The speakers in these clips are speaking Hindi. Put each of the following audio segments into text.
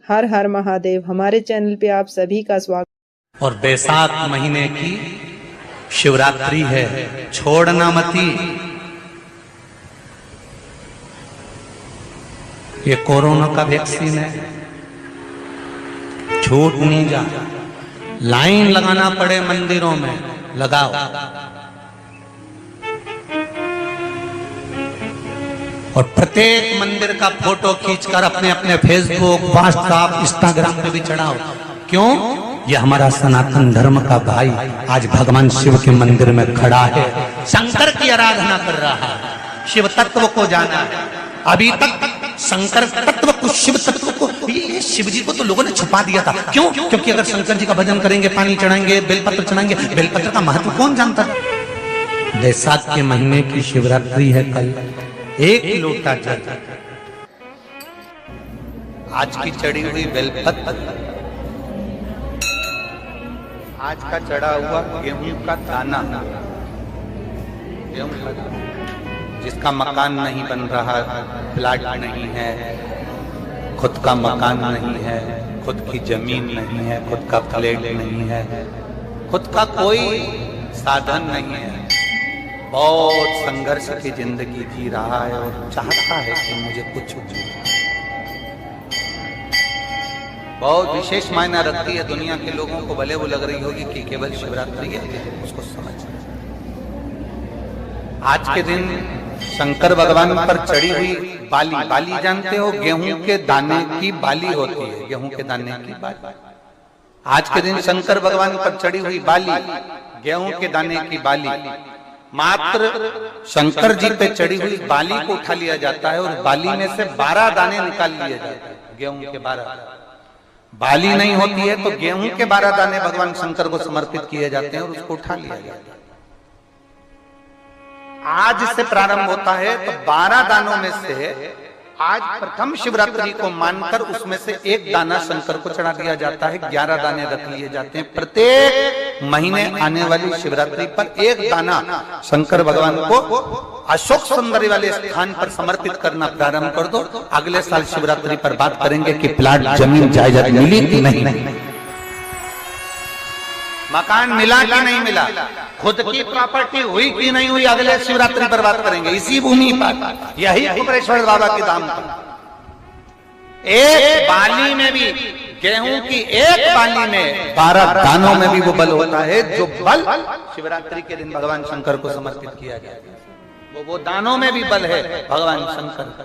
हर हर महादेव। हमारे चैनल पे आप सभी का स्वागत। और बैसाख महीने की शिवरात्रि है, छोड़ना मती। ये कोरोना का वैक्सीन है, छूट नहीं जा। लाइन लगाना पड़े मंदिरों में, लगाओ। और प्रत्येक मंदिर का फोटो खींचकर अपने अपने फेसबुक, व्हाट्सएप, इंस्टाग्राम पे भी चढ़ाओ। क्यों? ये हमारा सनातन धर्म का भाई आज भगवान शिव के मंदिर में खड़ा है, शंकर की आराधना कर रहा है, शिव तत्व को जाना है। अभी तक शंकर तत्व को, शिव तत्व को, ये शिव जी को तो लोगों ने छुपा दिया था। क्यों? क्योंकि अगर शंकर जी का भजन करेंगे, पानी चढ़ाएंगे, बेलपत्र चढ़ाएंगे, बेलपत्र का महत्व कौन जानता है? बैसाख के महीने की शिवरात्रि है कल। एक लोटा जल, आज की चढ़ी हुई बेलपत्र, आज का चढ़ा हुआ गेहूं का दाना, गेहूं का दाना जिसका मकान नहीं बन रहा, प्लाट नहीं है, खुद का मकान नहीं है, खुद की जमीन नहीं है, खुद का फ्लैट नहीं है, खुद का कोई साधन नहीं है, बहुत संघर्ष की जिंदगी जी रहा है और चाहता है कि मुझे कुछ बहुत विशेष मायना रखती है दुनिया के लोगों को। भले वो लग रही होगी कि केवल शिवरात्रि है, उसको समझ। आज के दिन शंकर भगवान पर चढ़ी हुई बाली, बाली जानते हो, गेहूं के दाने की बाली होती है, गेहूं के दाने की बाली। आज के दिन शंकर भगवान पर चढ़ी हुई बाली, गेहूं के दाने की बाली, मात्र शंकर जी पे चढ़ी हुई बाली को उठा लिया जाता है और बाली में से 12 दाने निकाल लिए जाते हैं। गेहूं के 12, बाली नहीं होती है तो गेहूं के 12 दाने भगवान शंकर को समर्पित किए जाते हैं और उसको उठा लिया जाता है। आज से प्रारंभ होता है तो 12 दानों में से आज प्रथम शिवरात्रि को मानकर उसमें से एक दाना शंकर को चढ़ा दिया जाता है, 11 दाने रख लिए जाते हैं। प्रत्येक महीने आने वाली शिवरात्रि पर एक दाना शंकर भगवान को अशोक सुंदरी वाले स्थान पर समर्पित करना प्रारंभ कर दो। अगले साल शिवरात्रि पर बात करेंगे कि प्लाट, जमीन, जायदाद मिली कि नहीं, मकान मिला कि नहीं मिला, खुद की प्रॉपर्टी हुई कि नहीं हुई, अगले शिवरात्रि पर बात करेंगे। इसी भूमि पर, यही कुबेरेश्वर बाबा की धाम पर एक बाली में भी, गेहूं की एक बाली में 12 दानों में भी वो बल होता है जो बल शिवरात्रि के दिन भगवान शंकर को समर्पित किया गया। वो दानों में भी बल है भगवान शंकर का।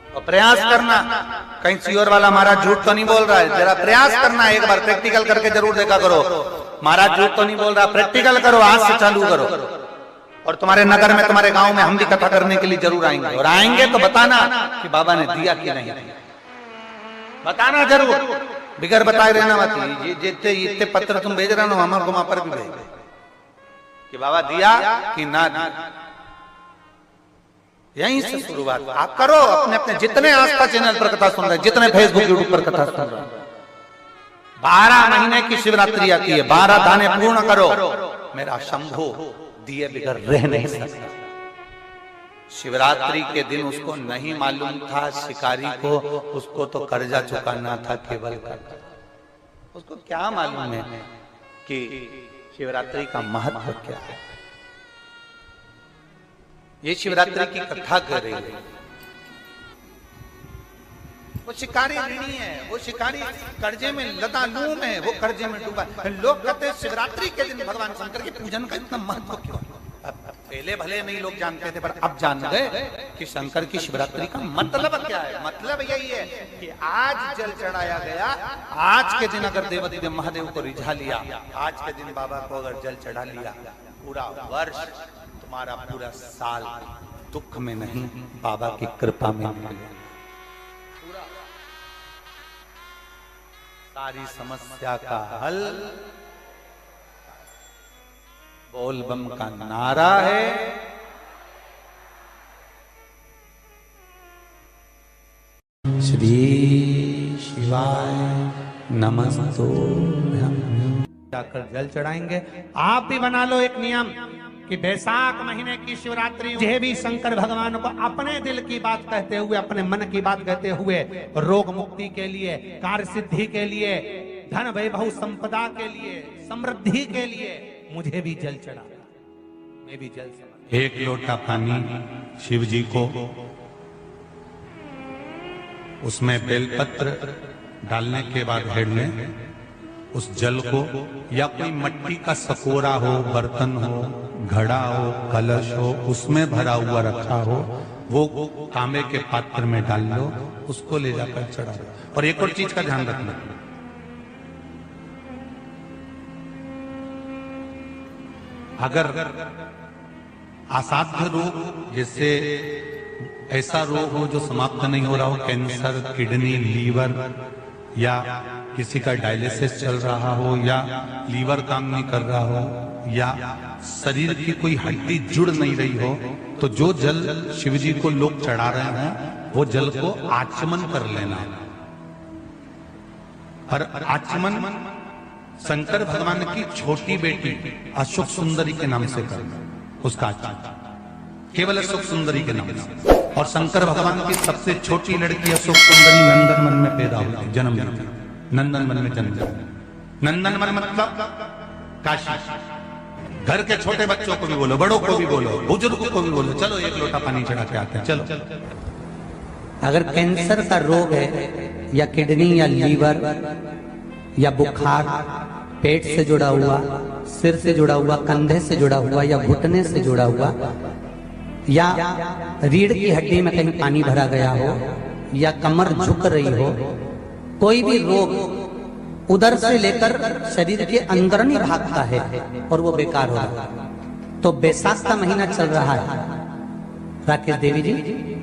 और प्रयास करना, कहीं सियोर वाला महाराज झूठ तो नहीं बोल रहा है, जरा प्रयास करना, एक बार प्रैक्टिकल करके जरूर देखा करो। महाराज झूठ तो नहीं बोल रहा, प्रैक्टिकल करो, आज से चालू करो। और तुम्हारे नगर में, तुम्हारे गांव में हम भी कथा करने के लिए जरूर आएंगे, और आएंगे तो बताना कि बाबा ने दिया कि नहीं, बताना जरूर, बिगर बताए रहना मत। जितने इतने पत्र तुम भेज रहे हो हमारे को वहां पर भी भेज कि बाबा दिया कि ना दिया। यहीं से शुरुआत आप करो। अपने अपने जितने आस्था चैनल पर कथा सुन रहे, जितने फेसबुक, यूट्यूब पर कथा सुन रहे, 12 महीने की शिवरात्रि आती है, 12 दाने पूर्ण करो। मेरा शंभू दिए बिगर रह नहीं सकता। शिवरात्रि के दिन उसको नहीं मालूम था, शिकारी को, उसको तो कर्जा चुकाना था केवल। उसको क्या मालूम है कि शिवरात्रि का महत्व क्या है। ये शिवरात्रि की कथा कर रही है। वो शिकारी ऋणी है, वो शिकारी कर्जे में लतालूम है, वो कर्जे में डूबा। लोग कहते हैं शिवरात्रि के दिन भगवान शंकर के पूजन का इतना महत्व क्यों? पहले भले नहीं लोग जानते थे, पर अब जान गए कि शंकर की शिवरात्रि का मतलब क्या है। मतलब यही है कि आज जल चढ़ाया गया, आज के दिन अगर देवदेव महादेव को रिझा लिया, आज के दिन बाबा को अगर जल चढ़ा लिया, पूरा वर्ष, तुम्हारा पूरा साल दुख में नहीं, बाबा की कृपा में निकलेगा। सारी समस्या का हल बोल बम का नारा है। श्री शिवाय नमस्तुभ्यं। जाकर जल चढ़ाएंगे। आप भी बना लो एक नियम कि बैसाख महीने की शिवरात्रि मुझे भी शंकर भगवान को अपने दिल की बात कहते हुए, अपने मन की बात कहते हुए, रोग मुक्ति के लिए, कार्य सिद्धि के लिए, धन वैभव संपदा के लिए, समृद्धि के लिए मुझे भी जल चढ़ा। मैं भी जल समर्पित। एक लोटा पानी शिव जी को, उसमें बेलपत्र डालने के बाद हेड लें, उस जल को या कोई मिट्टी का सकोरा हो, बर्तन हो, घड़ा हो, कलश हो, उसमें भरा हुआ रखा हो, वो तांबे के पात्र में डाल लो, उसको ले जाकर चढ़ा दो। और एक और चीज का ध्यान रखना, अगर असाध्य रोग, जैसे ऐसा रोग हो जो समाप्त नहीं हो रहा हो, कैंसर, किडनी, लीवर, या किसी का डायलिसिस चल रहा हो, या लीवर काम नहीं कर रहा हो, या शरीर की कोई हड्डी जुड़ नहीं रही हो, तो जो जल शिव जी को लोग चढ़ा रहे हैं वो जल को आचमन कर लेना। और आचमन शंकर भगवान की छोटी बेटी अशोक सुंदरी के नाम से करना, उसका आचमन केवल अशोक सुंदरी के नाम से। और शंकर भगवान की सबसे छोटी लड़की अशोक सुंदरी नंदनवन में पैदा हुई, जन्म लेती, नंदनवन में जन्म लेती। नंदनवन मतलब काशी। घर के छोटे बच्चों को भी बोलो, बड़ों को भी बोलो, बुजुर्गों को भी बोलो, चलो एक लोटा पानी चढ़ा के आते हैं, चलो। अगर कैंसर का रोग है, या किडनी या लीवर या बुखार, पेट से जुड़ा हुआ, सिर से जुड़ा हुआ, कंधे से जुड़ा हुआ, या घुटने से जुड़ा हुआ, या रीढ़ की हड्डी में कहीं पानी भरा गया हो, या कमर झुक रही हो, कोई भी रोग उधर से लेकर शरीर के अंदर नहीं भागता है और वो बेकार हो रहा है। तो बैसाख का महीना चल रहा है राकेश देवी जी,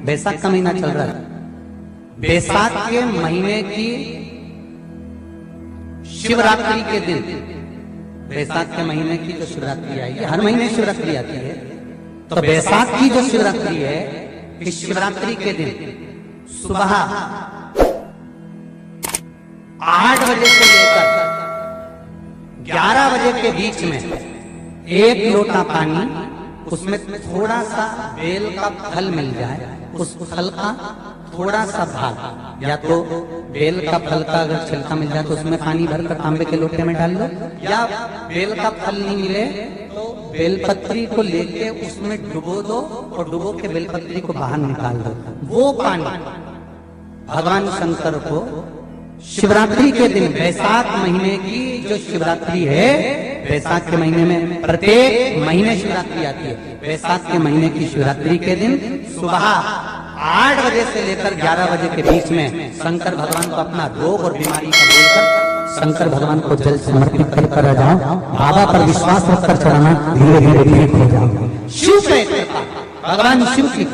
बैसाख का महीना चल रहा है। बैसाख के महीने की शिवरात्रि के दिन, बैसाख के महीने की जो शिवरात्रि आएगी, हर महीने शिवरात्रि आती है, तो बैसाख की जो शिवरात्रि है, इस शिवरात्रि के दिन सुबह 8 बजे से लेकर 11 बजे के बीच में एक लोटा पानी, उसमें थोड़ा सा बेल का फल मिल जाए, उस फल का थोड़ा सा भाग, या तो बेल का फल का अगर छिलका मिल जाए तो उसमें पानी भरकर तांबे के लोटे में डाल लो, या बेल का फल नहीं मिले तो बेलपत्री को लेके उसमें डुबो दो और डुबो के बेलपत्री को बाहर निकाल दो। वो पानी भगवान शंकर को शिवरात्रि के दिन, बैसाख महीने की जो शिवरात्रि है, बैसाख के महीने में प्रत्येक महीने शिवरात्रि आती है, बैसाख के महीने की शिवरात्रि के दिन सुबह 8 बजे से लेकर 11 बजे के बीच में शंकर भगवान को अपना रोग और बीमारी का बोलकर शंकर भगवान को जल समर्पित कर जाओ। बाबा पर विश्वास रखकर चढ़ाना, धीरे धीरे ठीक हो जाओ। शिव पे भगवान शिव की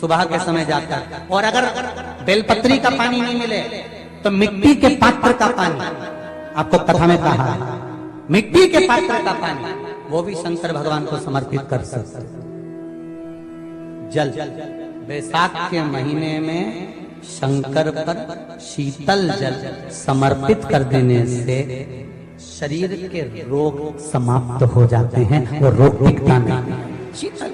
सुबह के समय जाकर, और अगर बेलपत्री का पानी नहीं मिले तो मिट्टी के पात्र का पानी, आपको कथा में कहा है, मिट्टी के पात्र का पानी, वो भी शंकर भगवान को समर्पित कर सकते। जल बैसाख के महीने में शंकर पर शीतल जल समर्पित कर देने से शरीर के रोग समाप्त हो जाते हैं, वो रोग टिकता नहीं। शीतल,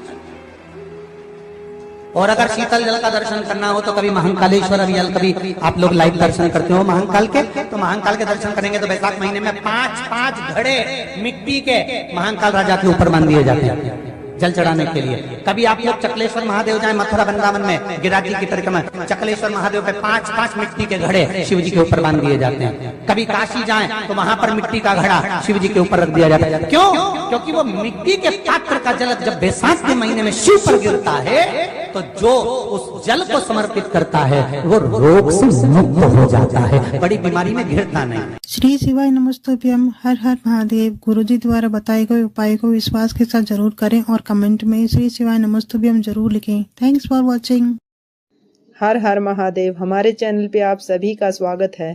और अगर शीतल जल का दर्शन करना हो तो कभी महाकालेश्वर अभियान, कभी आप लोग लाइव दर्शन करते हो महाकाल के, तो महाकाल के दर्शन करेंगे तो बैसाख महीने में 5-5 घड़े मिट्टी के महाकाल राजा के ऊपर बांध दिए जाते हैं जल चढ़ाने के लिए। कभी आप लोग चकलेश्वर महादेव जाए, मथुरा वृंदावन में गिरिराज की परिक्रमा, चकलेश्वर महादेव पे 5-5 मिट्टी के घड़े शिव जी के ऊपर बांध दिए जाते हैं। कभी काशी जाएं तो वहां पर मिट्टी का घड़ा शिव जी के ऊपर रख दिया जाता है। क्यों? क्योंकि वो मिट्टी के पात्र का जल जब बैसाख के महीने में शिव पर गिरता है तो जो उस जल को समर्पित करता है वो रोग से मुक्त हो जाता है, बड़ी बीमारी में घिरता नहीं। श्री शिवाय नमस्तुभ्यम। हर हर महादेव। गुरुजी द्वारा बताए गए उपाय को विश्वास के साथ जरूर करें और कमेंट में श्री शिवाय नमस्तुभ्यम जरूर लिखें। Thanks for watching. हर हर महादेव। हमारे चैनल पे आप सभी का स्वागत है।